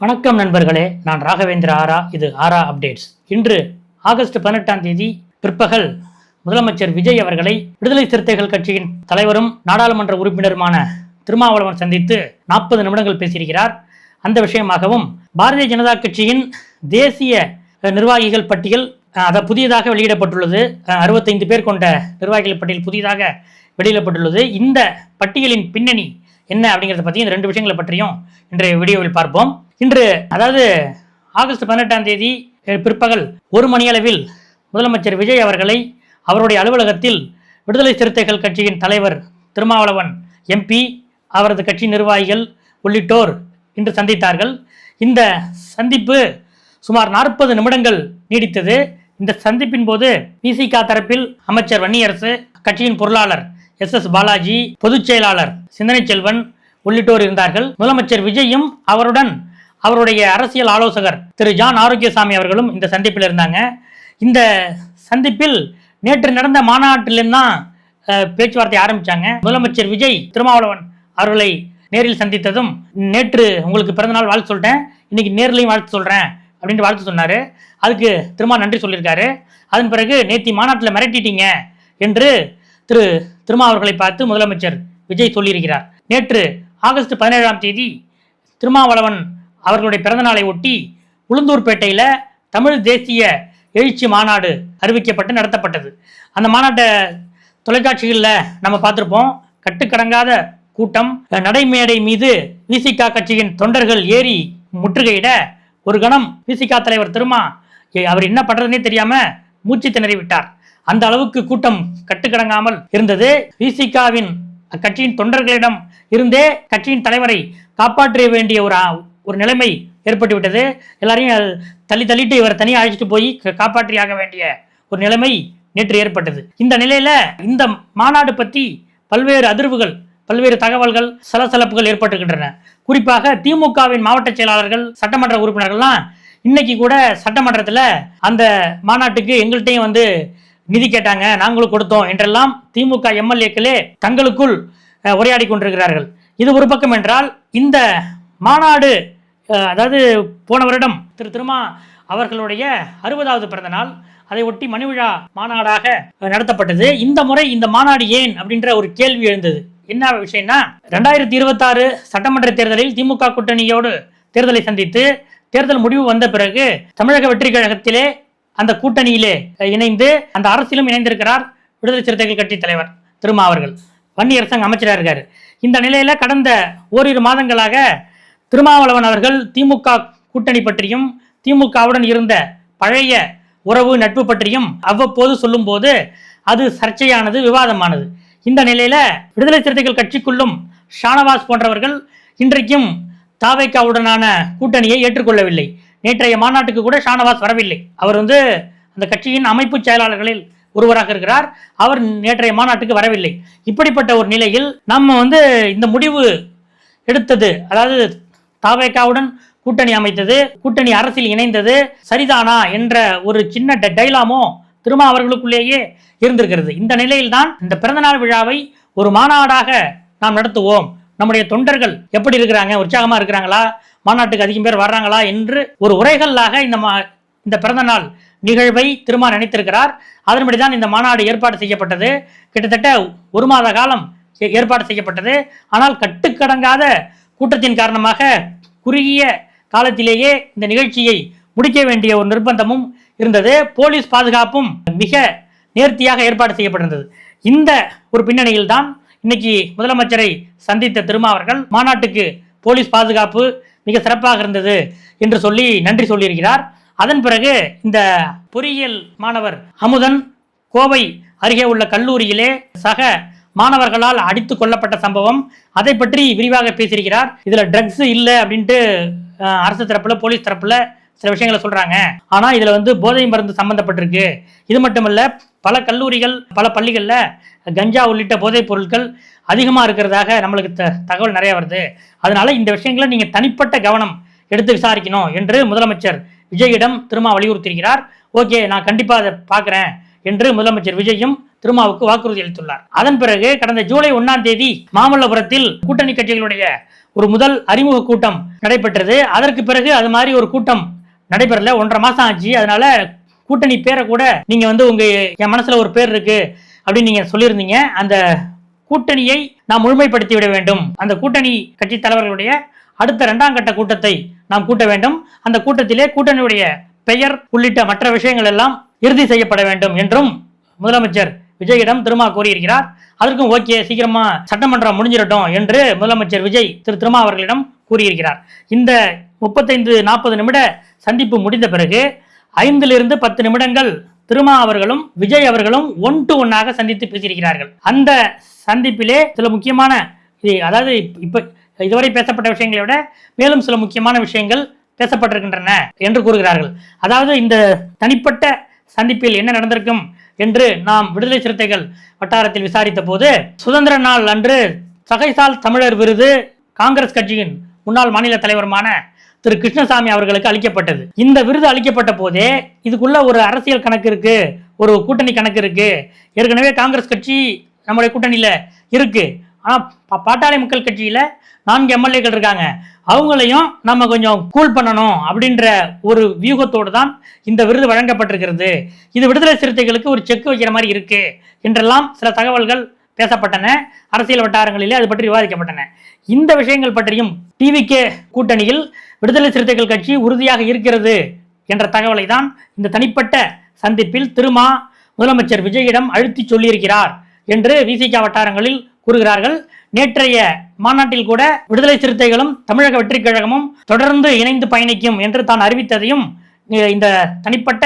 வணக்கம் நண்பர்களே, நான் ராகவேந்திர ஆரா. இது ஆரா அப்டேட்ஸ். இன்று ஆகஸ்ட் 18ஆம் தேதி பிற்பகல் முதலமைச்சர் விஜய் அவர்களை விடுதலை சிறுத்தைகள் கட்சியின் தலைவரும் நாடாளுமன்ற உறுப்பினருமான திருமாவளவன் சந்தித்து 40 நிமிடங்கள் பேசியிருக்கிறார். அந்த விஷயமாகவும் பாரதிய ஜனதா கட்சியின் தேசிய நிர்வாகிகள் பட்டியல் புதியதாக வெளியிடப்பட்டுள்ளது. 65 பேர் கொண்ட நிர்வாகிகள் பட்டியல் புதிதாக வெளியிடப்பட்டுள்ளது. இந்த பட்டியலின் பின்னணி என்ன அப்படிங்கிறத பற்றி இந்த 2 விஷயங்களை பற்றியும் இன்றைய வீடியோவில் பார்ப்போம். இன்று அதாவது ஆகஸ்ட் 18ஆம் தேதி பிற்பகல் 1 மணியளவில் முதலமைச்சர் விஜய் அவர்களை அவருடைய அலுவலகத்தில் விடுதலை சிறுத்தைகள் கட்சியின் தலைவர் திருமாவளவன் எம்பி, அவரது கட்சி நிர்வாகிகள் உள்ளிட்டோர் இன்று சந்தித்தார்கள். இந்த சந்திப்பு சுமார் 40 நிமிடங்கள் நீடித்தது. இந்த சந்திப்பின் போது விசிக தரப்பில் அமைச்சர் வன்னியரசு, கட்சியின் பொருளாளர் SS பாலாஜி, பொதுச் செயலாளர் சிந்தனை செல்வன் உள்ளிட்டோர் இருந்தார்கள். முதலமைச்சர் விஜயும் அவருடன் அவருடைய அரசியல் ஆலோசகர் திரு ஜான் ஆரோக்கியசாமி அவர்களும் இந்த சந்திப்பில் இருந்தாங்க. இந்த சந்திப்பில் நேற்று நடந்த மாநாட்டிலிருந்து தான் பேச்சுவார்த்தை ஆரம்பிச்சாங்க. முதலமைச்சர் விஜய் திருமாவளவன் அவர்களை நேரில் சந்தித்ததும், நேற்று உங்களுக்கு பிறந்தநாள் வாழ்த்து சொல்லிட்டேன், இன்னைக்கு நேர்லையும் வாழ்த்து சொல்றேன் அப்படின்ட்டு வாழ்த்து சொன்னாரு. அதுக்கு திருமா நன்றி சொல்லியிருக்காரு. அதன் பிறகு நேத்தி மாநாட்டில் மிரட்டிட்டீங்க என்று திருமா அவர்களை பார்த்து முதலமைச்சர் விஜய் சொல்லியிருக்கிறார். நேற்று ஆகஸ்ட் 17ஆம் தேதி திருமாவளவன் அவர்களுடைய பிறந்தநாளை ஒட்டி உளுந்தூர்பேட்டையில் தமிழ் தேசிய எழுச்சி மாநாடு அறிவிக்கப்பட்டு நடத்தப்பட்டது. அந்த மாநாட்டை தொலைக்காட்சிகளில் நம்ம பார்த்துருப்போம். கட்டுக்கடங்காத கூட்டம், நடைமேடை மீது விசிக கட்சியின் தொண்டர்கள் ஏறி முற்றுகையிட ஒரு கணம் விசிக தலைவர் திருமா அவர் என்ன பண்றதுன்னே தெரியாம மூச்சு திணறி விட்டார். அந்த அளவுக்கு கூட்டம் கட்டுக்கடங்காமல் இருந்தது. விசிகாவின் கட்சியின் தொண்டர்களிடம் இருந்தே கட்சியின் தலைவரை காப்பாற்ற வேண்டிய ஒரு நிலைமை ஏற்பட்டுவிட்டது. எல்லாரையும் தள்ளிட்டு இவர் தனியாக அழைச்சிட்டு போய் காப்பாற்றியாக வேண்டிய ஒரு நிலைமை நேற்று ஏற்பட்டது. இந்த நிலையில இந்த மாநாடு பற்றி பல்வேறு அதிர்வுகள், பல்வேறு தகவல்கள், சலசலப்புகள் ஏற்பட்டுகின்றன. குறிப்பாக திமுகவின் மாவட்ட செயலாளர்கள், சட்டமன்ற உறுப்பினர்கள்லாம் இன்னைக்கு கூட சட்டமன்றத்தில் அந்த மாநாட்டுக்கு எங்கள்கிட்டையும் வந்து நிதி கேட்டாங்க, நாங்களும் கொடுத்தோம் என்றெல்லாம் திமுக எம்எல்ஏக்களே தங்களுக்குள் உரையாடி கொண்டிருக்கிறார்கள். இது ஒரு பக்கம் என்றால், இந்த மாநாடு அதாவது போன வருடம் திருமா அவர்களுடைய 60வது பிறந்த நாள், அதை ஒட்டி மணிவிழா மாநாடாக நடத்தப்பட்டது. இந்த முறை இந்த மாநாடு ஏன் அப்படின்ற ஒரு கேள்வி எழுந்தது. என்ன விஷயம்னா, 2026 சட்டமன்ற தேர்தலில் திமுக கூட்டணியோடு தேர்தலை சந்தித்து தேர்தல் முடிவு வந்த பிறகு தமிழக வெற்றி கழகத்திலே அந்த கூட்டணியிலே இணைந்து அந்த அரசியலும் இணைந்திருக்கிறார் விடுதலை சிறுத்தைகள் கட்சி தலைவர் திருமா அவர்கள். வன்னியரசு அமைச்சராக இருக்காரு. இந்த நிலையில கடந்த ஓரிரு மாதங்களாக திருமாவளவன் அவர்கள் திமுக கூட்டணி பற்றியும் திமுகவுடன் இருந்த பழைய உறவு நட்பு பற்றியும் அவ்வப்போது சொல்லும் போது அது சர்ச்சையானது, விவாதமானது. இந்த நிலையில விடுதலை சிறுத்தைகள் கட்சிக்குள்ளும் ஷானவாஸ் போன்றவர்கள் இன்றைக்கும் தாவேக்காவுடனான கூட்டணியை ஏற்றுக்கொள்ளவில்லை. நேற்றைய மாநாட்டுக்கு கூட ஷானவாஸ் வரவில்லை. அவர் அந்த கட்சியின் அமைப்பு செயலாளர்களில் ஒருவராக இருக்கிறார். அவர் நேற்றைய மாநாட்டுக்கு வரவில்லை. இப்படிப்பட்ட ஒரு நிலையில் நம்ம இந்த முடிவு எடுத்தது, அதாவது தாவேக்காவுடன் கூட்டணி அமைத்தது, கூட்டணி அரசில் இணைந்தது சரிதானா என்ற ஒரு சின்ன டைலாமோ திருமா அவர்களுக்குள்ளேயே இருந்திருக்கிறது. இந்த நிலையில் தான் இந்த பிறந்தநாள் விழாவை ஒரு மாநாடாக நாம் நடத்துவோம், நம்முடைய தொண்டர்கள் எப்படி இருக்கிறாங்க, உற்சாகமா இருக்கிறாங்களா, மாநாட்டுக்கு அதிகம் பேர் வர்றாங்களா என்று ஒரு உரைகளாக இந்த பிறந்த நாள் நிகழ்வை திருமா நினைத்திருக்கிறார். அதன்படிதான் இந்த மாநாடு ஏற்பாடு செய்யப்பட்டது. கிட்டத்தட்ட 1 மாத காலம் ஏற்பாடு செய்யப்பட்டது. ஆனால் கட்டுக்கடங்காத கூட்டத்தின் காரணமாக குறுகிய காலத்திலேயே இந்த நிகழ்ச்சியை முடிக்க வேண்டிய ஒரு நிர்பந்தமும் இருந்தது. போலீஸ் பாதுகாப்பும் மிக நேர்த்தியாக ஏற்பாடு செய்யப்பட்டிருந்தது. இந்த ஒரு பின்னணியில் தான் இன்னைக்கு முதலமைச்சரை சந்தித்த திருமா அவர்கள் மாநாட்டுக்கு போலீஸ் பாதுகாப்பு மிக சிறப்பாக இருந்தது என்று சொல்லி நன்றி சொல்லியிருக்கிறார். அதன் பிறகு இந்த பொறியியல் மாணவர் அமுதன் கோவை அருகே உள்ள கல்லூரியிலே சக மாணவர்களால் அடித்து கொல்லப்பட்ட சம்பவம், அதை பற்றி விரிவாக பேசியிருக்கிறார். இதுல ட்ரக்ஸ் இல்லை அப்படின்ட்டு அரசு தரப்புல போலீஸ் தரப்புல சில விஷயங்களை சொல்றாங்க. ஆனா இதுல போதை மருந்து சம்பந்தப்பட்டிருக்கு. இது மட்டுமல்ல, பல கல்லூரிகள், பல பள்ளிகள்ல கஞ்சா உள்ளிட்ட போதைப் பொருட்கள் அதிகமா இருக்கிறதாக நம்மளுக்கு தகவல் நிறைய வருது. அதனால இந்த விஷயங்களை நீங்க தனிப்பட்ட கவனம் எடுத்து விசாரிக்கணும் என்று முதலமைச்சர் விஜயிடம் திருமா வலியுறுத்தியிருக்கிறார். ஓகே, நான் கண்டிப்பா அதை பார்க்கிறேன் என்று முதலமைச்சர் விஜயும் திருமாவுக்கு வாக்குறுதி அளித்துள்ளார். அதன் பிறகு கடந்த ஜூலை 1ஆம் தேதி மாமல்லபுரத்தில் கூட்டணி கட்சிகளுடைய ஒரு முதல் அறிமுக கூட்டம் நடைபெற்றது. அதற்கு பிறகு அது மாதிரி ஒரு கூட்டம் நடைபெறல, 1.5 மாசம் ஆச்சு. அதனால கூட்டணி பேரை கூட நீங்க உங்க என் மனசுல ஒரு பேர் இருக்கு அப்படின்னு நீங்க சொல்லியிருந்தீங்க. அந்த கூட்டணியை நாம் முழுமைப்படுத்தி விட வேண்டும். அந்த கூட்டணி கட்சி தலைவர்களுடைய அடுத்த 2ஆம் கட்ட கூட்டத்தை நாம் கூட்ட வேண்டும். அந்த கூட்டத்திலே கூட்டணியுடைய பெயர் உள்ளிட்ட மற்ற விஷயங்கள் எல்லாம் இறுதி செய்யப்பட வேண்டும் என்றும் முதலமைச்சர் விஜயிடம் திருமா கூறியிருக்கிறார். அதற்கும் ஓகே, சீக்கிரமா சட்டமன்றம் முடிஞ்சிடட்டும் என்று முதலமைச்சர் விஜய் திருமா அவர்களிடம் கூறியிருக்கிறார். இந்த 35-40 நிமிட சந்திப்பு முடிந்த பிறகு 5-10 நிமிடங்கள் திருமா அவர்களும் விஜய் அவர்களும் 1-to-1 சந்தித்து பேசியிருக்கிறார்கள். அந்த சந்திப்பிலே சில முக்கியமான, அதாவது இப்ப இதுவரை பேசப்பட்ட விஷயங்களை விட மேலும் சில முக்கியமான விஷயங்கள் பேசப்பட்டிருக்கின்றன என்று கூறுகிறார்கள். அதாவது இந்த தனிப்பட்ட சந்திப்பில் என்ன நடந்திருக்கும் என்று நாம் விடுதலை சிறுத்தைகள் வட்டாரத்தில் விசாரித்த போது, சுதந்திர நாள் அன்று சகைசால் தமிழர் விருது காங்கிரஸ் கட்சியின் முன்னாள் மாநில தலைவருமான திரு கிருஷ்ணசாமி அவர்களுக்கு அளிக்கப்பட்டது. இந்த விருது அளிக்கப்பட்ட போதே இதுக்குள்ள ஒரு அரசியல் கணக்கு இருக்கு, ஒரு கூட்டணி கணக்கு இருக்கு. ஏற்கனவே காங்கிரஸ் கட்சி நம்முடைய கூட்டணியில இருக்கு. ஆனா பாட்டாளி மக்கள் கட்சியில 4 எம்எல்ஏக்கள் இருக்காங்க, அவங்களையும் நம்ம கொஞ்சம் கூல் பண்ணணும் அப்படின்ற ஒரு வியூகத்தோடு தான் இந்த விருது வழங்கப்பட்டிருக்கிறது. இது விடுதலை சிறுத்தைகளுக்கு ஒரு செக் வைக்கிற மாதிரி இருக்கு என்றெல்லாம் சில தகவல்கள் பேசப்பட்டன. அரசியல் வட்டாரங்களிலே அது பற்றி விவாதிக்கப்பட்டன. இந்த விஷயங்கள் பற்றியும் டிவிகே கூட்டணியில் விடுதலை சிறுத்தைகள் கட்சி உறுதியாக இருக்கிறது என்ற தகவலை தான் இந்த தனிப்பட்ட சந்திப்பில் திருமா முதலமைச்சர் விஜயிடம் அழுத்தி சொல்லியிருக்கிறார் என்று விசிக வட்டாரங்களில் கூறுகிறார்கள். நேற்றைய மாநாட்டில் கூட விடுதலை சிறுத்தைகளும் தமிழக வெற்றிக் கழகமும் தொடர்ந்து இணைந்து பயணிக்கும் என்று தான் அறிவித்ததையும் இந்த தனிப்பட்ட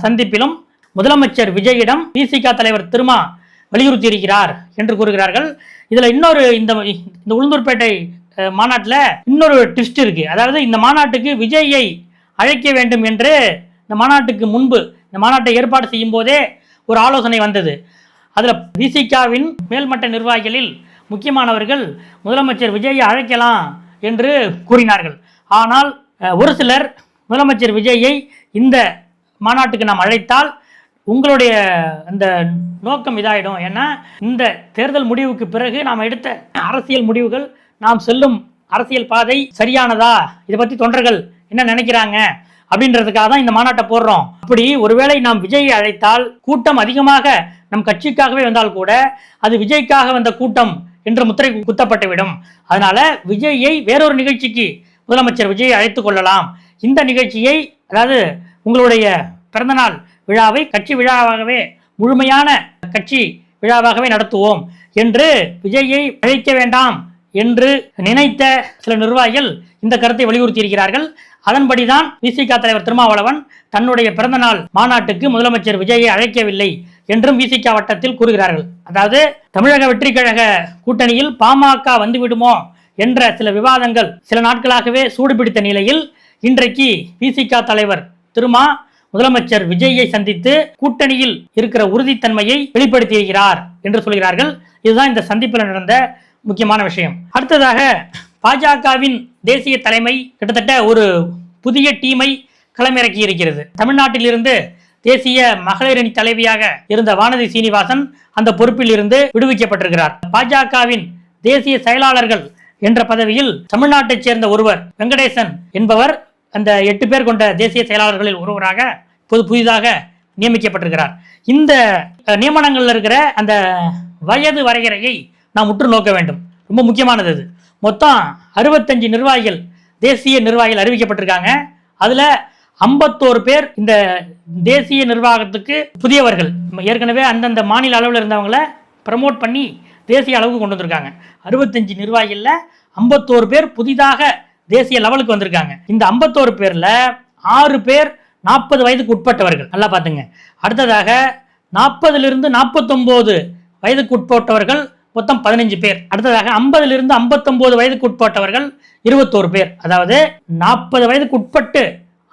சந்திப்பிலும் முதலமைச்சர் விஜயிடம் விசிக தலைவர் திருமா வலியுறுத்தி இருக்கிறார் என்று கூறுகிறார்கள். இதுல இன்னொரு இந்த உளுந்தூர்பேட்டை மாநாட்டில் இன்னொரு ட்விஸ்ட் இருக்கு. அதாவது இந்த மாநாட்டுக்கு விஜயை அழைக்க வேண்டும் என்று இந்த மாநாட்டுக்கு முன்பு, இந்த மாநாட்டை ஏற்பாடு செய்யும் போதே ஒரு ஆலோசனை வந்தது. அதுல விசிகாவின் மேல்மட்ட நிர்வாகிகளில் முக்கியமானவர்கள் முதலமைச்சர் விஜயை அழைக்கலாம் என்று கூறினார்கள். ஆனால் ஒரு சிலர் முதலமைச்சர் விஜயை இந்த மாநாட்டுக்கு நாம் அழைத்தால் உங்களுடைய அந்த நோக்கம் இதாயிடும், ஏன்னா இந்த தேர்தல் முடிவுக்கு பிறகு நாம் எடுத்த அரசியல் முடிவுகள், நாம் செல்லும் அரசியல் பாதை சரியானதா, இதை பற்றி தொண்டர்கள் என்ன நினைக்கிறாங்க அப்படின்றதுக்காக தான் இந்த மாநாட்டை போடுறோம். அப்படி ஒருவேளை நாம் விஜயை அழைத்தால் கூட்டம் அதிகமாக நம் கட்சிக்காகவே வந்தால் கூட அது விஜய்க்காக வந்த கூட்டம் என்று முத்திரை குத்தப்பட்டுவிடும். அதனால விஜயை வேறொரு நிகழ்ச்சிக்கு முதலமைச்சர் விஜயை அழைத்துக் கொள்ளலாம். இந்த நிகழ்ச்சியை, அதாவது உங்களுடைய பிறந்தநாள் விழாவை கட்சி விழாவாகவே, முழுமையான கட்சி விழாவாகவே நடத்துவோம் என்று விஜயை அழைக்க வேண்டாம் என்று நினைத்த சில நிர்வாகிகள் இந்த கருத்தை வலியுறுத்தி இருக்கிறார்கள். அதன்படிதான் விசிக தலைவர் திருமாவளவன் தன்னுடைய பிறந்தநாள் மாநாட்டுக்கு முதலமைச்சர் விஜயை அழைக்கவில்லை என்றும் விசிக வட்டத்தில் கூறுகிறார்கள். அதாவது தமிழக வெற்றி கழக கூட்டணியில் பாமக வந்துவிடுமோ என்ற சில விவாதங்கள் சில நாட்களாகவே சூடுபிடித்த நிலையில் இன்றைக்கு விசிக தலைவர் திருமா முதலமைச்சர் விஜயை சந்தித்து கூட்டணியில் இருக்கிற உறுதித்தன்மையை வெளிப்படுத்தியிருக்கிறார் என்று சொல்கிறார்கள். இதுதான் இந்த சந்திப்பில் நடந்த முக்கியமான விஷயம். அடுத்ததாக பாஜகவின் தேசிய தலைமை கிட்டத்தட்ட ஒரு புதிய டீமை களமிறக்கி இருக்கிறது. தமிழ்நாட்டிலிருந்து தேசிய மகளிர் அணி தலைவியாக இருந்த வானதி சீனிவாசன் அந்த பொறுப்பில் இருந்து விடுவிக்கப்பட்டிருக்கிறார். பாஜகவின் தேசிய செயலாளர்கள் என்ற பதவியில் தமிழ்நாட்டைச் சேர்ந்த ஒருவர் வெங்கடேசன் என்பவர் அந்த 8 பேர் கொண்ட தேசிய செயலாளர்களில் ஒருவராக இப்போது புதிதாக நியமிக்கப்பட்டிருக்கிறார். இந்த நியமனங்களில் இருக்கிற அந்த வயது வரையறையை நாம் உற்று நோக்க வேண்டும். ரொம்ப முக்கியமானது. அது மொத்தம் 65 நிர்வாகிகள், தேசிய நிர்வாகிகள் அறிவிக்கப்பட்டிருக்காங்க. அதுல 51 பேர் இந்த தேசிய நிர்வாகத்துக்கு புதியவர்கள். ஏற்கனவே அந்தந்த மாநில அளவில் இருந்தவங்களை ப்ரமோட் பண்ணி தேசிய அளவுக்கு கொண்டு வந்திருக்காங்க. 65 நிர்வாகிகள்ல 51 பேர் புதிதாக தேசிய லெவலுக்கு வந்திருக்காங்க. இந்த 51 பேர்ல 6 பேர் 40 வயதுக்கு உட்பட்டவர்கள். நல்லா பாத்துங்க. அடுத்ததாக 40 - 49 வயதுக்கு உட்பட்டவர்கள் மொத்தம் 15 பேர். அடுத்ததாக 50 - 59 வயதுக்கு உட்பட்டவர்கள் 21 பேர். அதாவது 40 வயதுக்கு உட்பட்டு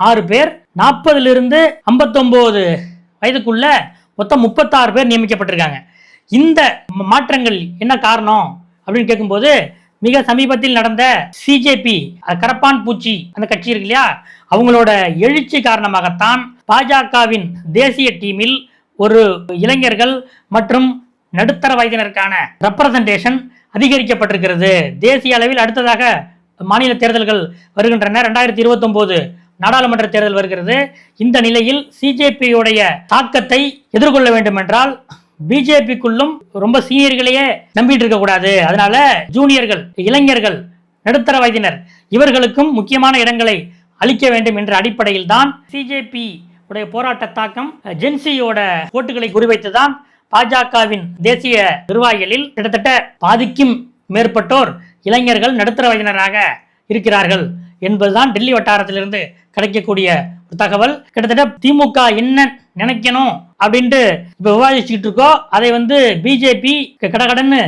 6 பேர், 40 - 59 வயதுக்குள்ள மொத்தம் 36 பேர் நியமிக்கப்பட்டிருக்காங்க. இந்த மாற்றங்கள் என்ன காரணம் அப்படின்னு கேட்கும்போது, மிக சமீபத்தில் நடந்த சிஜேபி கரப்பான் பூச்சி அந்த கட்சி இருக்கு இல்லையா, அவங்களோட எழுச்சி காரணமாகத்தான் பாஜகவின் தேசிய டீமில் ஒரு இளைஞர்கள் மற்றும் நடுத்தர வயதினருக்கான ரெப்ரசன்டேஷன் அதிகரிக்கப்பட்டிருக்கிறது. தேசிய அளவில் அடுத்ததாக மாநில தேர்தல்கள் வருகின்றன. 2029 நாடாளுமன்ற தேர்தல் வருகிறது. இந்த நிலையில் சிஜேபியுடைய தாக்கத்தை எதிர்கொள்ள வேண்டும் என்றால் பிஜேபிக்குள்ளும் ரொம்ப சீனியர்களையே நம்பிட்டு இருக்க கூடாது. அதனால ஜூனியர்கள், இளைஞர்கள், நடுத்தர வயதினர் இவர்களுக்கும் முக்கியமான இடங்களை அளிக்க வேண்டும் என்ற அடிப்படையில் தான் சிஜேபி உடைய போராட்ட தாக்கம் ஜென்சியோட ஓட்டுகளை குறிவைத்துதான் பாஜகவின் தேசிய நிர்வாகிகளில் கிட்டத்தட்ட பாதிக்கும் மேற்பட்டோர் இளைஞர்கள், நடுத்தர வயதினராக இருக்கிறார்கள் என்பதுதான் டெல்லி வட்டாரத்திலிருந்து கிடைக்கக்கூடிய ஒரு தகவல். கிட்டத்தட்ட திமுக என்ன நினைக்கணும் அப்படின்ட்டு இப்ப விவாதிச்சுட்டு இருக்கோ அதை பிஜேபி கடகடன்னு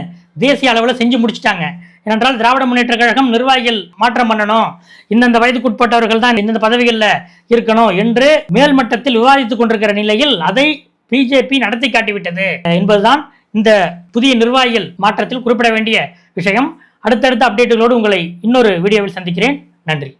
தேசிய அளவில் செஞ்சு முடிச்சுட்டாங்க. ஏனென்றால் திராவிட முன்னேற்ற கழகம் நிர்வாகிகள் மாற்றம் பண்ணணும், இந்தந்த வயதுக்குட்பட்டவர்கள் தான் இந்தந்த பதவிகளில் இருக்கணும் என்று மேல்மட்டத்தில் விவாதித்துக் கொண்டிருக்கிற நிலையில் அதை பிஜேபி நடத்தி காட்டிவிட்டது என்பதுதான் இந்த புதிய நிர்வாகிகள் மாற்றத்தில் குறிப்பிட வேண்டிய விஷயம். அடுத்தடுத்த அப்டேட்டுகளோடு உங்களை இன்னொரு வீடியோவில் சந்திக்கிறேன். நன்றி.